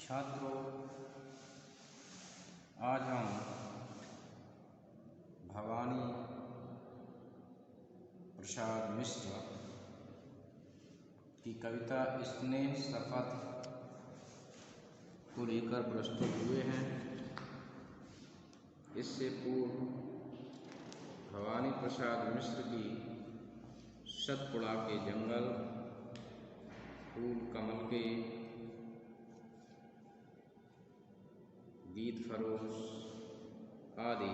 छात्रों, आज हम भवानी प्रसाद मिश्र की कविता स्नेह शपथ को लेकर प्रस्तुत हुए हैं। इससे पूर्व भवानी प्रसाद मिश्र की सतपुड़ा के जंगल, फूल कमल के, गीत फरोश आदि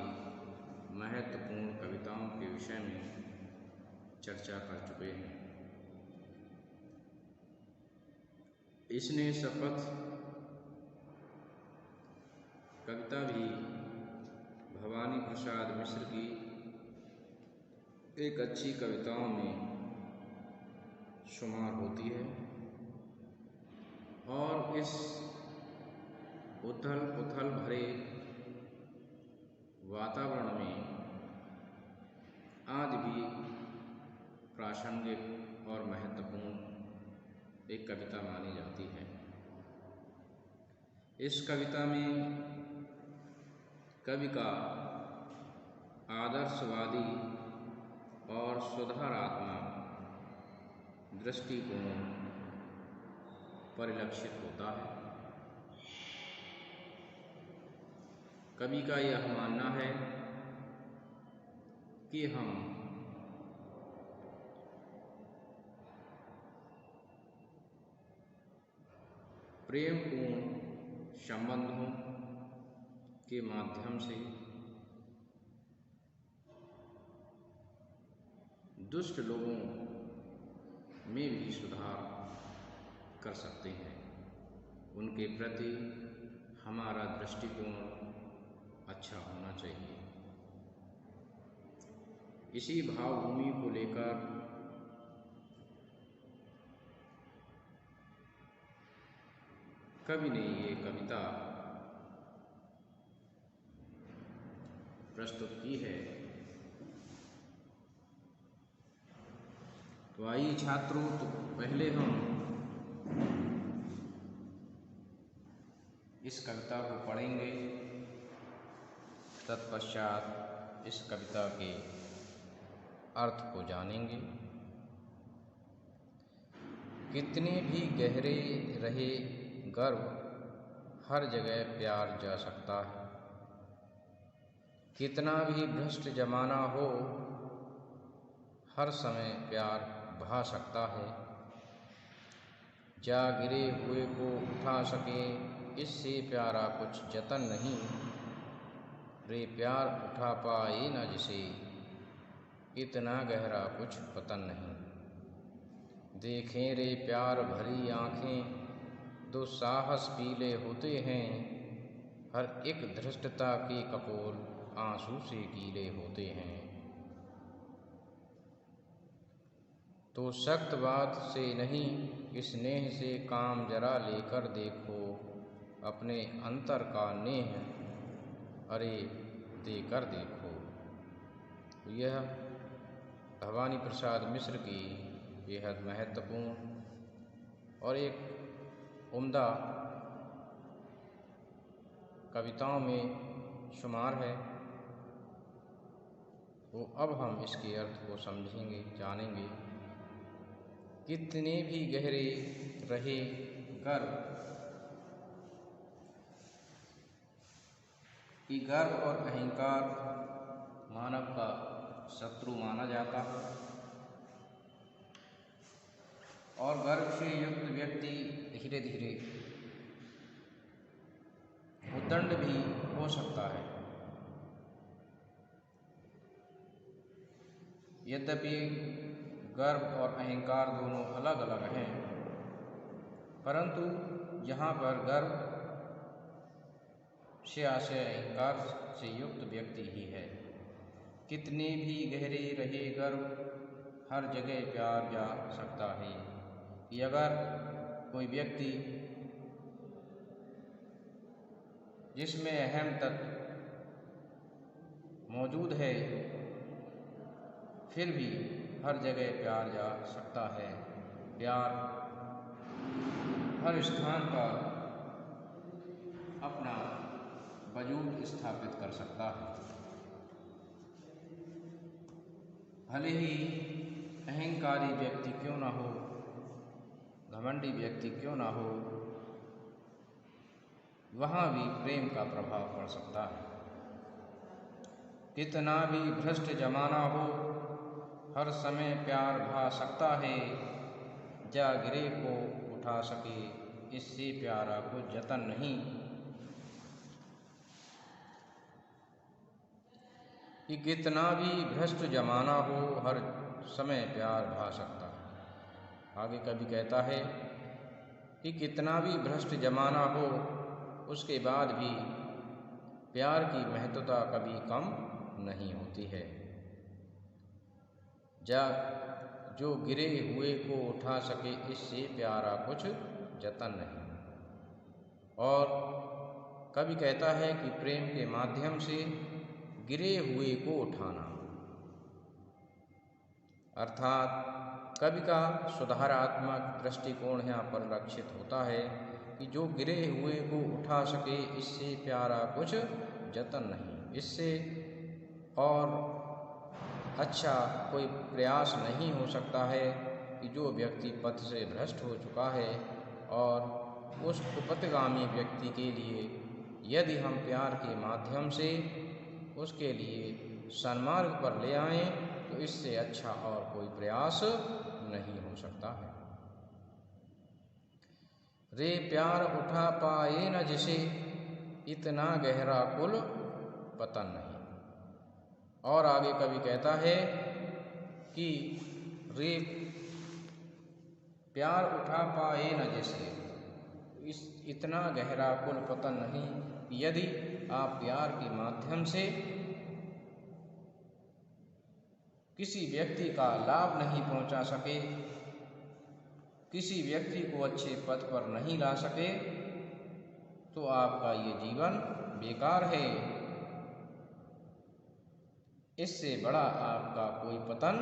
महत्वपूर्ण कविताओं के विषय में चर्चा कर चुके हैं। स्नेह शपथ कविता भी भवानी प्रसाद मिश्र की एक अच्छी कविताओं में शुमार होती है और इस उथल पुथल भरे वातावरण में आज भी प्रासंगिक और महत्वपूर्ण एक कविता मानी जाती है। इस कविता में कवि का आदर्शवादी और सुधारात्मक दृष्टिकोण परिलक्षित होता है। कवि का यह मानना है कि हम प्रेमपूर्ण संबंधों के माध्यम से दुष्ट लोगों में भी सुधार कर सकते हैं। उनके प्रति हमारा दृष्टिकोण अच्छा होना चाहिए। इसी भावभूमि को लेकर कवि ने ये कविता प्रस्तुत की है। तो आइए छात्रों, तो पहले हम इस कविता को पढ़ेंगे, तत्पश्चात इस कविता के अर्थ को जानेंगे। कितने भी गहरे रहे गर्व, हर जगह प्यार जा सकता है। कितना भी भ्रष्ट जमाना हो, हर समय प्यार बहा सकता है। जा गिरे हुए को उठा सके, इससे प्यारा कुछ जतन नहीं। रे प्यार उठा पाए न जिसे, इतना गहरा कुछ पतन नहीं। देखें रे प्यार भरी आँखें, दो साहस पीले होते हैं। हर एक धृष्टता के कपोल आंसू से गीले होते हैं। तो सख्त बात से नहीं, स्नेह से काम जरा लेकर देखो। अपने अंतर का नेह अरे देकर देखो। यह भवानी प्रसाद मिश्र की बेहद महत्वपूर्ण और एक उम्दा कविताओं में शुमार है। तो अब हम इसके अर्थ को समझेंगे, जानेंगे। कितने भी गहरे रहे गर्व, कि गर्व और अहंकार मानव का शत्रु माना जाता है और गर्व से युक्त व्यक्ति धीरे धीरे उद्दंड भी हो सकता है। यद्यपि गर्व और अहंकार दोनों अलग अलग हैं, परंतु यहाँ पर गर्व से आशय अहंकार से युक्त व्यक्ति ही है। कितने भी गहरे रहे गर्व, हर जगह प्यार जा सकता है। कि अगर कोई व्यक्ति जिसमें अहम तत्व मौजूद है, फिर भी हर जगह प्यार जा सकता है। प्यार हर स्थान पर वजूद स्थापित कर सकता है। भले ही अहंकारी व्यक्ति क्यों ना हो, घमंडी व्यक्ति क्यों ना हो, वहाँ भी प्रेम का प्रभाव पड़ सकता है। कितना भी भ्रष्ट जमाना हो, हर समय प्यार भा सकता है। जा गिरे को उठा सके, इससे प्यारा को जतन नहीं। कि कितना भी भ्रष्ट जमाना हो, हर समय प्यार भा सकता है। आगे कभी कहता है कि कितना भी भ्रष्ट जमाना हो, उसके बाद भी प्यार की महत्वता कभी कम नहीं होती है। जो गिरे हुए को उठा सके, इससे प्यारा कुछ जतन नहीं। और कभी कहता है कि प्रेम के माध्यम से गिरे हुए को उठाना, अर्थात कवि का सुधारात्मक दृष्टिकोण यहाँ परिलक्षित होता है कि जो गिरे हुए को उठा सके, इससे प्यारा कुछ जतन नहीं। इससे और अच्छा कोई प्रयास नहीं हो सकता है कि जो व्यक्ति पथ से भ्रष्ट हो चुका है और उस कुपथगामी व्यक्ति के लिए यदि हम प्यार के माध्यम से उसके लिए सन्मार्ग पर ले आएं, तो इससे अच्छा और कोई प्रयास नहीं हो सकता है। रे प्यार उठा पाए न जिसे, इतना गहरा कुल पतन नहीं। और आगे कवि कहता है कि रे प्यार उठा पाए न जिसे, इतना गहरा कुल पतन नहीं। यदि आप प्यार के माध्यम से किसी व्यक्ति का लाभ नहीं पहुंचा सके, किसी व्यक्ति को अच्छे पद पर नहीं ला सके, तो आपका ये जीवन बेकार है। इससे बड़ा आपका कोई पतन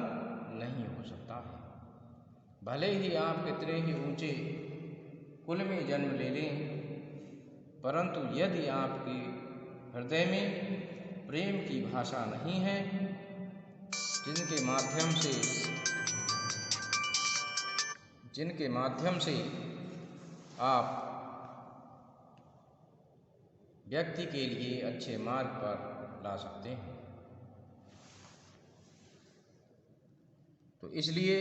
नहीं हो सकता है। भले ही आप कितने ही ऊंचे कुल में जन्म ले लें, परंतु यदि आपके हृदय में प्रेम की भाषा नहीं है, जिनके माध्यम से आप व्यक्ति के लिए अच्छे मार्ग पर ला सकते हैं, तो इसलिए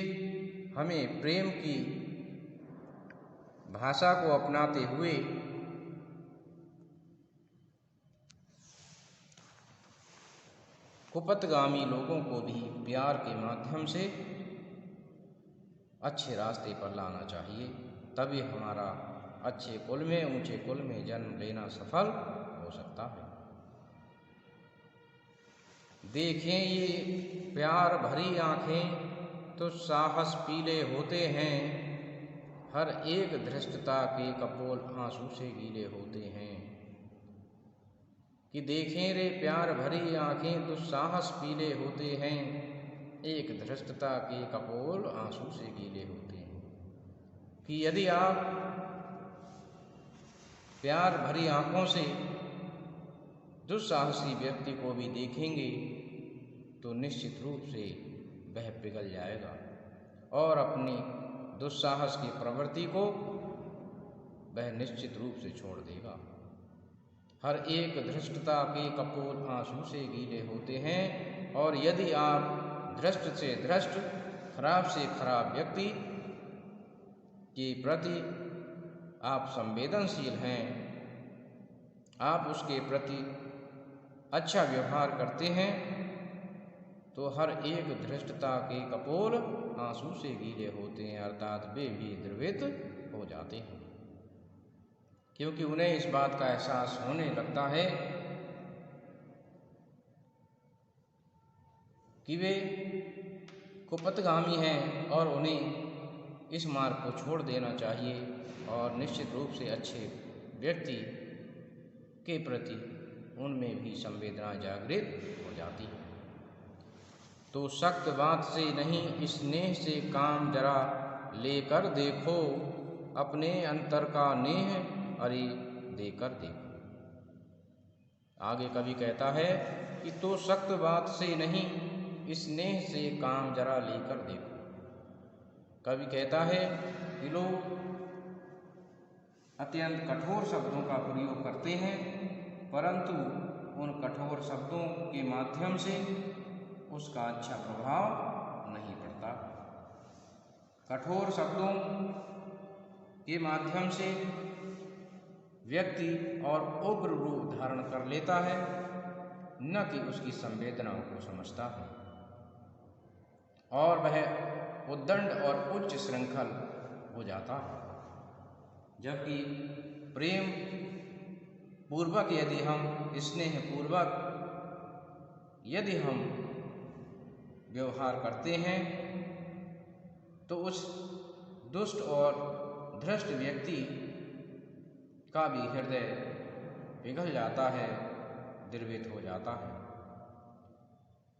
हमें प्रेम की भाषा को अपनाते हुए कुपथगामी लोगों को भी प्यार के माध्यम से अच्छे रास्ते पर लाना चाहिए। तभी हमारा अच्छे कुल में, ऊंचे कुल में जन्म लेना सफल हो सकता है। देखें ये प्यार भरी आँखें तो साहस पीले होते हैं, हर एक धृष्टता के कपोल आंसू से गीले होते हैं। कि देखें रे प्यार भरी आँखें तो साहस पीले होते हैं, एक धृष्टता के कपोल आंसू से गीले होते हैं। कि यदि आप प्यार भरी आँखों से दुस्साहसी व्यक्ति को भी देखेंगे, तो निश्चित रूप से वह पिघल जाएगा और अपनी दुस्साहस की प्रवृत्ति को वह निश्चित रूप से छोड़ देगा। हर एक धृष्टता के कपोल आंसू से गीले होते हैं। और यदि आप धृष्ट से धृष्ट, खराब से खराब व्यक्ति के प्रति आप संवेदनशील हैं, आप उसके प्रति अच्छा व्यवहार करते हैं, तो हर एक धृष्टता के कपोल आंसू से गीले होते हैं, अर्थात वे भी द्रवित हो जाते हैं, क्योंकि उन्हें इस बात का एहसास होने लगता है कि वे कुपथगामी हैं और उन्हें इस मार्ग को छोड़ देना चाहिए और निश्चित रूप से अच्छे व्यक्ति के प्रति उनमें भी संवेदना जागृत हो जाती है। तो सख्त बात से नहीं, स्नेह से काम जरा लेकर देखो, अपने अंतर का नेह अरे देकर देखो। आगे कवि कहता है कि तो सख्त बात से नहीं, स्नेह से काम जरा लेकर देखो। कवि कहता है कि लोग अत्यंत कठोर शब्दों का प्रयोग करते हैं, परंतु उन कठोर शब्दों के माध्यम से उसका अच्छा प्रभाव नहीं पड़ता। कठोर शब्दों के माध्यम से व्यक्ति और उग्र रूप धारण कर लेता है, न कि उसकी संवेदनाओं को समझता है, और वह उद्दंड और उच्च श्रृंखल हो जाता है। जबकि प्रेम पूर्वक यदि हम, स्नेह पूर्वक यदि हम व्यवहार करते हैं, तो उस दुष्ट और भ्रष्ट व्यक्ति का भी हृदय पिघल जाता है, द्रवित हो जाता है।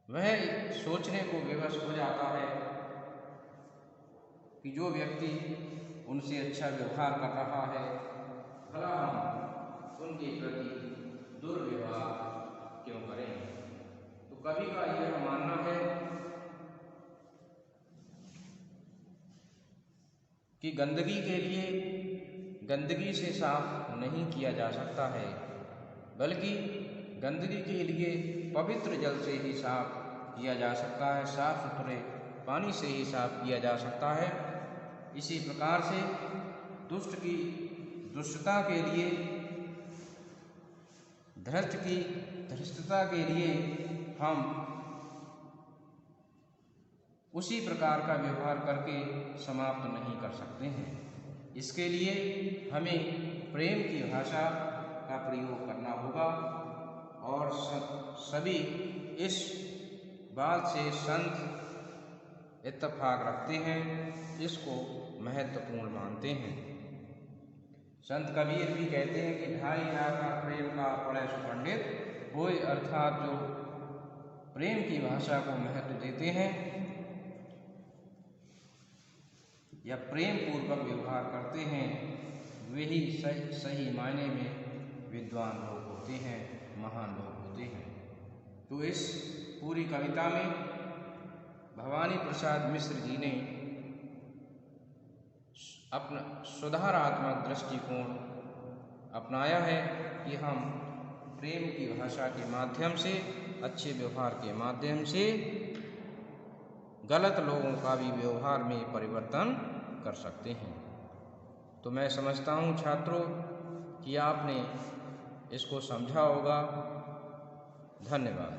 वह सोचने को विवश हो जाता है कि जो व्यक्ति उनसे अच्छा व्यवहार कर रहा है, भला हम उनके प्रति दुर्व्यवहार क्यों करें। तो कवि का यह मानना है कि गंदगी के लिए गंदगी से साफ नहीं किया जा सकता है, बल्कि गंदगी के लिए पवित्र जल से ही साफ किया जा सकता है, साफ सुथरे पानी से ही साफ किया जा सकता है। इसी प्रकार से दुष्ट की दुष्टता के लिए, धृष्ट की धृष्टता के लिए हम उसी प्रकार का व्यवहार करके समाप्त नहीं कर सकते हैं। इसके लिए हमें प्रेम की भाषा का प्रयोग करना होगा, और सभी इस बात से संत इत्तेफाक रखते हैं, इसको महत्वपूर्ण मानते हैं। संत कबीर भी कहते हैं कि ढाई लाख प्रेम का पढ़े सुपंडित होए, अर्थात जो प्रेम की भाषा को महत्व देते हैं या प्रेम पूर्वक व्यवहार करते हैं, वही सही मायने में विद्वान लोग होते हैं, महान लोग होते हैं। तो इस पूरी कविता में भवानी प्रसाद मिश्र जी ने अपना सुधारात्मक दृष्टिकोण अपनाया है कि हम प्रेम की भाषा के माध्यम से, अच्छे व्यवहार के माध्यम से गलत लोगों का भी व्यवहार में परिवर्तन कर सकते हैं। तो मैं समझता हूँ छात्रों कि आपने इसको समझा होगा। धन्यवाद।